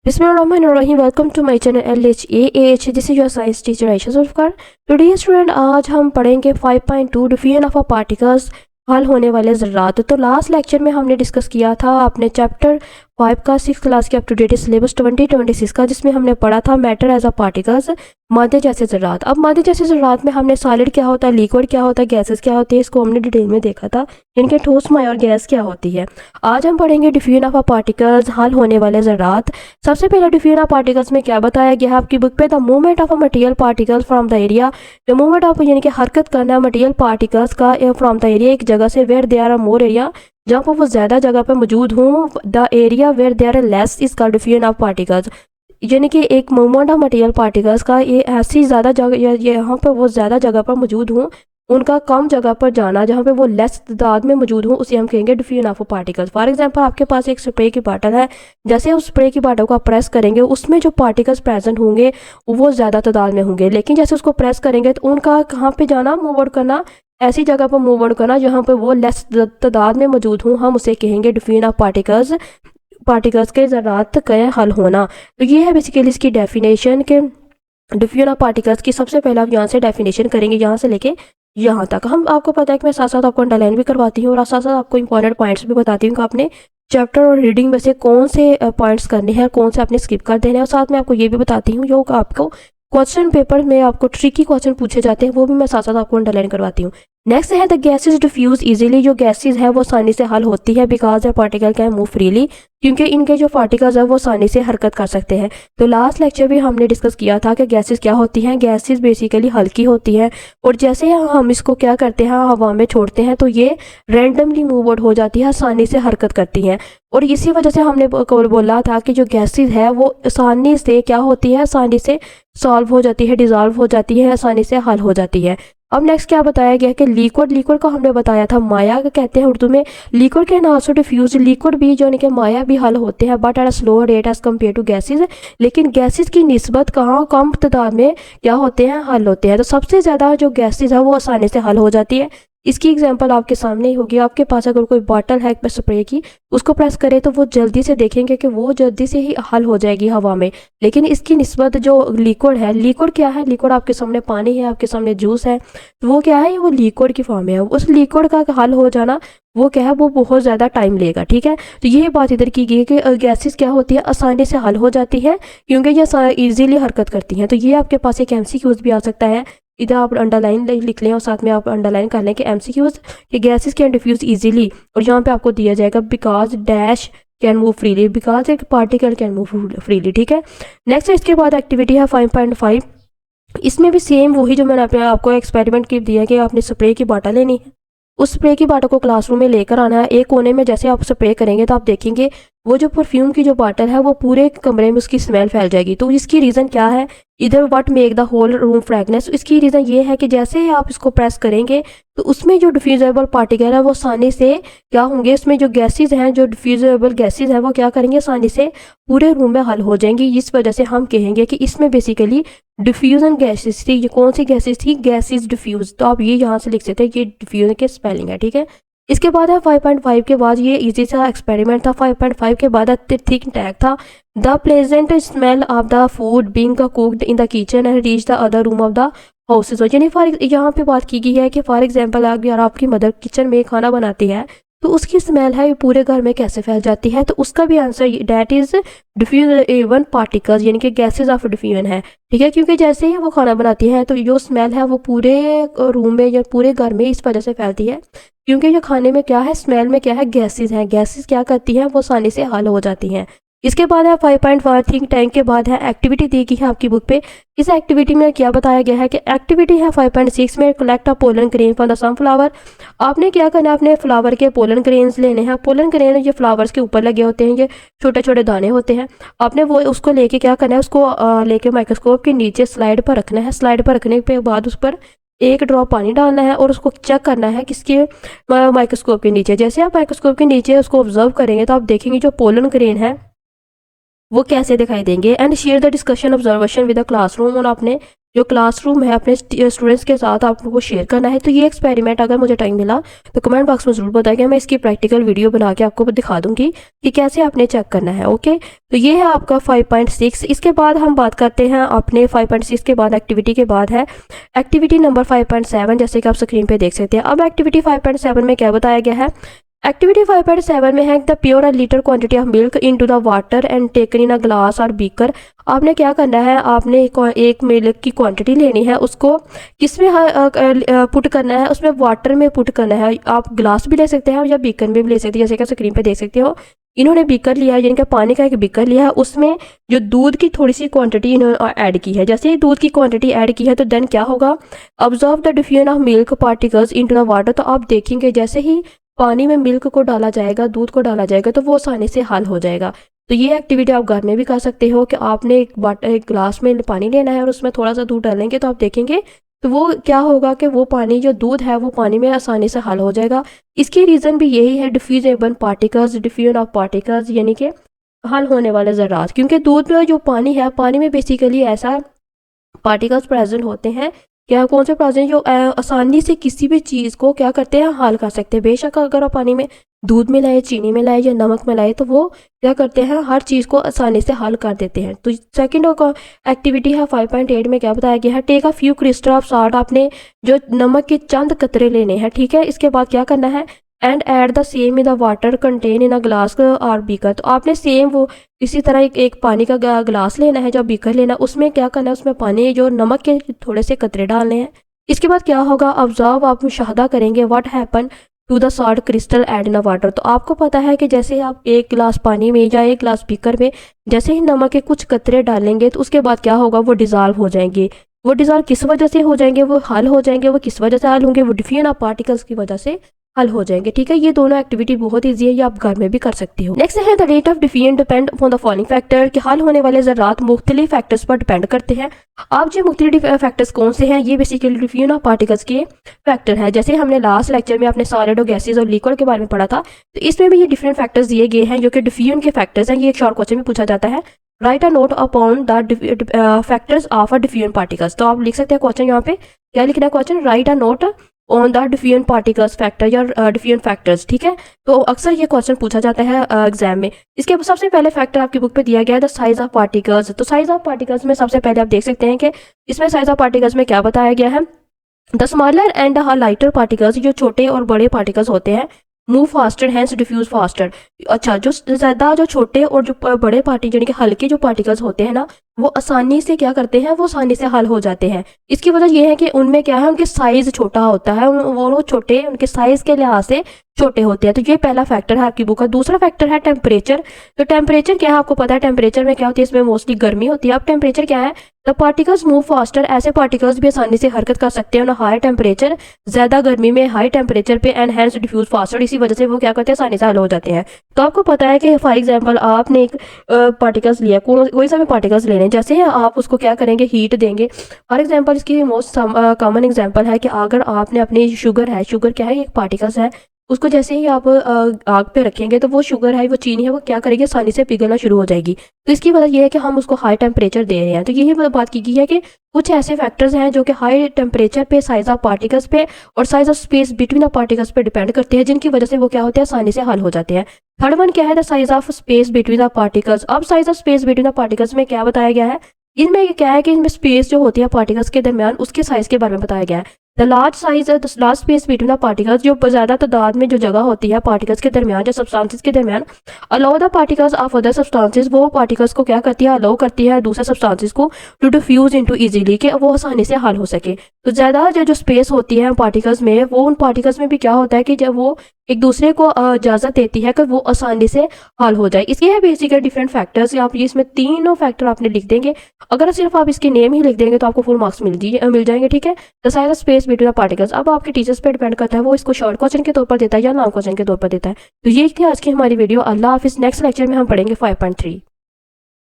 Bismillahirrahmanirrahim. Welcome to my channel LHAAH. This is your science teacher Aisha Zulfikar. Today student आज हम पढ़ेंगे 5.2 diffusion of particles हल होने वाले ज़रात। तो लास्ट लेक्चर में हमने डिस्कस किया था अपने चैप्टर 5 का 6th क्लास की अप टू डेट सिलेबस 2026 का, जिसमें हमने पढ़ा था मैटर एज अ पार्टिकल्स, मादे जैसे ज़रात। अब मादे जैसे ज़रात में हमने सॉलिड क्या होता है, लिक्विड क्या होता है, गैसेस क्या होती है, इसको हमने डिटेल में देखा था। इनके ठोस माया और गैस क्या होती है। आज हम पढ़ेंगे डिफ्यूजन ऑफ पार्टिकल्स हल होने वाले ज़रात। सबसे पहले डिफ्यूजन ऑफ पार्टिकल्स में क्या बताया गया है आपकी बुक पे, the movement of a material particles from the area. The movement of यानी कि हरकत करना मटेरियल पार्टिकल्स का फ्रॉम द एरिया, एक जगह से, where they are more area, जहाँ पर वो ज़्यादा जगह पर मौजूद हूँ, the area where they are less is called diffusion of particles. यानी कि एक मूवमेंट ऑफ मटेरियल पार्टिकल्स का ये ऐसी ज़्यादा जगह, यहाँ पर वो ज़्यादा जगह पर मौजूद हूँ, उनका कम जगह पर जाना जहाँ पे वो लेस तादाद में मौजूद हूँ, उसे हम कहेंगे diffusion of particles. For example आपके पास एक स्प्रे की बॉटल है, जैसे उस स्प्रे की बॉटल को आप प्रेस करेंगे, उसमें जो पार्टिकल्स प्रेजेंट होंगे वो ज़्यादा तादाद में होंगे, लेकिन जैसे उसको प्रेस करेंगे तो उनका कहाँ पे जाना, मूव आउट करना, ऐसी जगह पर मूव आउट करना जहाँ पे वो लेस तादाद में मौजूद हूँ, हम उसे कहेंगे डिफ्यूजन ऑफ पार्टिकल्स के ज़रात का हल होना। तो ये है बेसिकली इसकी डेफिनेशन के डिफ्यूजन ऑफ पार्टिकल्स की। सबसे पहले आप यहाँ से डेफिनेशन करेंगे, यहाँ से लेके यहाँ तक। हम आपको पता है कि मैं साथ साथ आपको अंडरलाइन भी करवाती हूँ और साथ साथ आपको इंपॉर्टेंट पॉइंट्स भी बताती हूँ कि आपने चैप्टर और रीडिंग में से कौन से पॉइंट्स करने हैं, कौन से आपने स्किप कर देने हैं। और साथ में आपको ये भी बताती हूँ जो आपको क्वेश्चन पेपर में आपको ट्रिकी क्वेश्चन पूछे जाते हैं, वो भी मैं साथ साथ आपको अंडरलाइन करवाती हूँ। नेक्स्ट है द गैसेज डिफ्यूज इजीली। जो गैसेज है वो आसानी से हल होती है, because the particle can move freely, क्योंकि इनके जो पार्टिकल्स है वो आसानी से हरकत कर सकते हैं। तो लास्ट लेक्चर भी हमने डिस्कस किया था कि गैसेज क्या होती हैं। गैसेज बेसिकली हल्की होती हैं और जैसे हम इसको क्या करते हैं, हवा में छोड़ते हैं तो ये रैंडमली मूव आउट हो जाती है, आसानी से हरकत करती हैं। और इसी वजह से हमने बोला था कि जो गैसेज है वो आसानी से क्या होती है, आसानी से सॉल्व हो जाती है, डिजॉल्व हो जाती है, आसानी से हल हो जाती है। अब नेक्स्ट क्या बताया गया कि लिक्विड को हमने बताया था माया कहते हैं उर्दू में। Liquid can also diffuse, liquid भी जो कि माया भी हल होते हैं, but at a slow rate as compare to gases. लेकिन गैसेज की निस्बत कहाँ कम तादाद में क्या होते हैं, हल होते हैं। तो सबसे ज़्यादा जो गैसेज है वो आसानी से हल हो जाती है। इसकी एग्जांपल आपके सामने ही होगी। आपके पास अगर कोई बॉटल है स्प्रे की, उसको प्रेस करें तो वो जल्दी से देखेंगे कि वो जल्दी से ही हल हो जाएगी हवा में। लेकिन इसकी निस्बत जो लिक्विड है, लिक्विड क्या है, लिक्विड आपके सामने पानी है, आपके सामने जूस है, तो वो क्या है, वो लिक्विड की फॉर्म है। उस लिक्विड का हल हो जाना वो क्या है, वो बहुत ज़्यादा टाइम लेगा। ठीक है, तो ये बात इधर की गई कि गैसेस क्या होती है, आसानी से हल हो जाती है क्योंकि ये ईजिली हरकत करती हैं। तो ये आपके पास एक MCQs भी आ सकता है, इधर आप अंडरलाइन लिख लें और साथ में आप अंडरलाइन कर लें कि MCQs कि गैसेस कैन डिफ्यूज इजीली, और यहाँ पे आपको दिया जाएगा because dash can move freely, because एक पार्टिकल कैन मूव फ्रीली। ठीक है, नेक्स्ट इसके बाद एक्टिविटी है 5.5। इसमें भी सेम वही जो मैंने आपको एक्सपेरिमेंट की दिया कि आपने स्प्रे की बॉटल लेनी है, उस स्प्रे की बॉटल को क्लासरूम में लेकर आना है। एक कोने में जैसे आप स्प्रे करेंगे तो आप देखेंगे वो जो परफ्यूम की जो बॉटल है वो पूरे कमरे में उसकी स्मेल फैल जाएगी। तो इसकी रीज़न क्या है, इधर what make the whole room fragrance. इसकी रीज़न ये है कि जैसे ही आप इसको प्रेस करेंगे तो उसमें जो डिफ्यूजेबल पार्टिकल है वो आसानी से क्या होंगे, उसमें जो गैसेज हैं, जो डिफ्यूजेबल गैसेज हैं वो क्या करेंगे, आसानी से पूरे रूम में हल हो जाएंगी। इस वजह से हम कहेंगे कि इसमें बेसिकली डिफ्यूजन गैसेज थी। ये कौन सी गैसेज थी, गैसेज डिफ्यूज। तो आप ये यहाँ से लिख सकते हैं, ये डिफ्यूजन के स्पेलिंग है। ठीक है, इसके बाद है 5.5 के बाद ये इजी सा एक्सपेरिमेंट था। 5.5 के बाद थिक टैग था, the pleasant smell of the food being cooked in the kitchen and reach the other room of the houses. यानी यहाँ पे बात की गई है कि फॉर एग्जांपल अगर आपकी मदर किचन में खाना बनाती है तो उसकी स्मेल है पूरे घर में कैसे फैल जाती है। तो उसका भी answer that is diffusion particles, यानी कि गैसेज ऑफ डिफ्यूजन है। ठीक है, क्योंकि जैसे ही वो खाना बनाती है तो जो स्मेल है वो पूरे रूम में या पूरे घर में इस वजह से फैलती है क्योंकि जो खाने में क्या है, स्मेल में क्या है, गैसेज हैं। गैसेज क्या करती हैं, वो आसानी से हल हो जाती हैं। इसके बाद है 5.5 थिंक टैंक के बाद है एक्टिविटी दी गई है आपकी बुक पे। इस एक्टिविटी में क्या बताया गया है कि एक्टिविटी है 5.6 में collect a pollen grain from the sunflower. आपने क्या करना है, अपने फ्लावर के पोलन ग्रेन्स लेने हैं। पोलन ग्रेन ये फ्लावर्स के ऊपर लगे होते हैं, ये छोटे छोटे दाने होते हैं। आपने वो उसको लेके क्या करना है, उसको लेके माइक्रोस्कोप के नीचे स्लाइड पर रखना है। स्लाइड पर रखने के बाद उस पर एक ड्रॉप पानी डालना है और उसको चेक करना है किसके, माइक्रोस्कोप के नीचे। जैसे आप माइक्रोस्कोप के नीचे उसको ऑब्जर्व करेंगे तो आप देखेंगे जो पोलन ग्रेन है वो कैसे दिखाई देंगे। And share the discussion observation with the classroom, और आपने जो क्लासरूम है अपने स्टूडेंट्स के साथ आपको वो शेयर करना है। तो ये एक्सपेरिमेंट अगर मुझे टाइम मिला तो कमेंट बॉक्स में ज़रूर बताइएगा, मैं इसकी प्रैक्टिकल वीडियो बना के आपको दिखा दूंगी कि कैसे आपने चेक करना है। ओके, तो ये है आपका 5.6। इसके बाद हम बात करते हैं अपने 5.6 के बाद एक्टिविटी के बाद है एक्टिविटी नंबर 5.7, जैसे कि आप स्क्रीन पे देख सकते हैं। अब एक्टिविटी 5.7 में क्या बताया गया है? एक्टिविटी 5.7 में है the pure a litre quantity of milk into the water and taken in a glass और बीकर। आपने क्या करना है, आपने एक मिल्क की क्वांटिटी लेनी है, उसको किसमें पुट करना है, उसमें वाटर में पुट करना है। आप ग्लास भी ले सकते हैं या बीकर में भी ले सकते हैं, जैसे कि स्क्रीन पे देख सकते हो। इन्होंने बीकर लिया है, जिनका पानी का एक बीकर लिया है, उसमें जो दूध की थोड़ी सी क्वांटिटी इन्होंने ऐड की है। जैसे ही दूध की क्वांटिटी ऐड की है तो देन क्या होगा, observe the diffusion of milk particles into the water. तो आप देखेंगे जैसे ही पानी में मिल्क को डाला जाएगा, दूध को डाला जाएगा, तो वो आसानी से हल हो जाएगा। तो ये एक्टिविटी आप घर में भी कर सकते हो कि आपने एक ग्लास में पानी लेना है और उसमें थोड़ा सा दूध डालेंगे तो आप देखेंगे तो वो क्या होगा कि वो पानी जो दूध है वो पानी में आसानी से हल हो जाएगा। इसकी रीज़न भी यही है, डिफ्यूजेबल पार्टिकल्स, डिफ्यूजन ऑफ पार्टिकल्स, यानी कि हल होने वाले ज़रात। क्योंकि दूध में जो पानी है, पानी में बेसिकली ऐसा पार्टिकल्स प्रेजेंट होते हैं, क्या कौन से प्रेजेंट जो आसानी से किसी भी चीज़ को क्या करते हैं, हल कर सकते हैं। बेशक अगर आप पानी में दूध मिलाए, चीनी मिलाए या नमक मिलाए तो वो क्या करते हैं, हर चीज़ को आसानी से हल कर देते हैं। तो सेकंड एक्टिविटी है 5.8 में क्या बताया गया है, take a few crystal of salt. आपने जो नमक के चंद कतरे लेने हैं, ठीक है। इसके बाद क्या करना है, and add the same in the water contain in a glass और बीकर। तो आपने सेम वो इसी तरह एक पानी का ग्लास लेना है, जो बीकर लेना, उसमें क्या करना है, उसमें पानी जो नमक के थोड़े से कतरे डालने हैं। इसके बाद क्या होगा, ऑब्जर्व, आप मुशाहदा करेंगे what happen to the salt crystal add in water. तो आपको पता है कि जैसे आप एक गिलास पानी में या एक गिलास बीकर में जैसे ही नमक के कुछ कतरे डालेंगे तो उसके बाद क्या होगा, वो डिजॉल्व हो जाएंगे। वो डिजॉल्व किस वजह से हो जाएंगे, वो हल हो जाएंगे। वो किस वजह से हल होंगे, वो डिफ्यूजन ऑफ पार्टिकल्स की वजह से हल हो जाएंगे। ठीक है, ये दोनों एक्टिविटी बहुत ईजी है, ये आप घर में भी कर सकते हो। नेक्स्ट है the rate of diffusion depend upon the following factor, कि हल होने वाले ज़रात मुख्तलिफ फैक्टर्स पर डिपेंड करते हैं। आप जो मुख्तलिफ फैक्टर्स कौन से हैं, ये बेसिकली डिफ्यूजन ऑफ पार्टिकल्स के फैक्टर हैं। जैसे हमने लास्ट लेक्चर में अपने सॉलिड और गैसेज और लिक्विड के बारे में पढ़ा था, तो इसमें भी ये डिफरेंट फैक्टर्स दिए गए हैं जो कि डिफ्यूजन के फैक्टर्स हैं। ये एक शॉर्ट क्वेश्चन में पूछा जाता है, right a naught upon the factors of a diffusion particles. तो आप लिख सकते हैं क्वेश्चन, यहाँ पे क्या लिखना है question, right a note on the diffusion particles factor या डिफ्यूजन फैक्टर्स। ठीक है, तो अक्सर ये क्वेश्चन पूछा जाता है एग्जाम में। इसके सबसे पहले फैक्टर आपकी बुक पे दिया गया है द साइज ऑफ पार्टिकल्स। तो साइज ऑफ पार्टिकल्स में सबसे पहले आप देख सकते हैं कि इसमें साइज ऑफ पार्टिकल्स में क्या बताया गया है, the smaller and lighter particles, जो छोटे और बड़े पार्टिकल्स होते हैं, move faster hence diffuse faster. अच्छा, जो ज़्यादा जो छोटे और जो बड़े यानी कि हल्के जो पार्टिकल्स होते हैं ना, वो आसानी से क्या करते हैं, वो आसानी से हल हो जाते हैं। इसकी वजह यह है कि उनमें क्या है, उनके साइज छोटा होता है, वो छोटे उनके साइज के लिहाज से छोटे होते हैं। तो ये पहला फैक्टर है आपकी बुक का। दूसरा फैक्टर है टेम्परेचर। तो टेम्परेचर क्या है, आपको पता है टेम्परेचर में क्या होती है, इसमें मोस्टली गर्मी होती है। अब टेम्परेचर क्या है, द पार्टिकल्स मूव फास्टर, ऐसे पार्टिकल्स भी आसानी से हरकत कर सकते हैं हाई टेम्परेचर, ज्यादा गर्मी में हाई टेम्परेचर पे, एंड हैंस डिफ्यूज फास्टर, इसी वजह से वो क्या करते हैं, आसानी से हल हो जाते हैं। तो आपको पता है कि फॉर एग्जाम्पल आपने एक पार्टिकल्स लिया, कोई सा भी पार्टिकल्स लेने, जैसे ही आप उसको क्या करेंगे, हीट देंगे। फॉर एग्जाम्पल इसकी मोस्ट कॉमन एग्जाम्पल है कि अगर आपने अपनी शुगर है, शुगर क्या है, एक पार्टिकल्स है, उसको जैसे ही आप आग पे रखेंगे तो वो शुगर है, वो चीनी है, वो क्या करेगी, आसानी से पिघलना शुरू हो जाएगी। तो इसकी वजह यह है कि हम उसको हाई टेम्परेचर दे रहे हैं। तो यही बात की गई है कि कुछ ऐसे फैक्टर्स हैं जो कि हाई टेम्परेचर पे, साइज ऑफ पार्टिकल्स पे और size of space between the particles पे डिपेंड करते हैं, जिनकी वजह से वो क्या होते हैं, आसानी से हल हो जाते हैं। थर्ड वन क्या है, the size of space between the particles. अब size of space between the particles में क्या बताया गया है, इनमें क्या है कि इनमें स्पेस जो होती है पार्टिकल्स के दरमियान, उसके साइज के बारे में बताया गया है। The large size, the large space between the particles, जो ज़्यादा तादाद में जो जगह होती है पार्टिकल्स के दरमियान, जो सब्सटेंसेस के दरमियान, allow the particles of other substances, वो पार्टिकल्स को क्या करती है, अलाउ करती है दूसरे सब्सटेंसेस को टू डिफ्यूज इनटू इजीली, कि वो आसानी से हल हो सके। तो ज़्यादा जो स्पेस होती है पार्टिकल्स में, वो उन पार्टिकल्स में भी क्या होता है कि जब वो एक दूसरे को इजाज़त देती है कि वो आसानी से हल हो जाए। इसके है बेसिकली डिफरेंट फैक्टर्स। आप ये इसमें तीनों फैक्टर आपने लिख देंगे। अगर सिर्फ आप इसके नेम ही लिख देंगे तो आपको फुल मार्क्स मिल जाएंगे। ठीक है, the size of space between the particles. अब आपके टीचर्स पे डिपेंड करता है, वो इसको शॉर्ट क्वेश्चन के तौर पर देता है या लॉन्ग क्वेश्चन के तौर पर देता है। तो ये थी आज की हमारी वीडियो। अल्लाह हाफिज़। नेक्स्ट लेक्चर में हम पढ़ेंगे 5.3।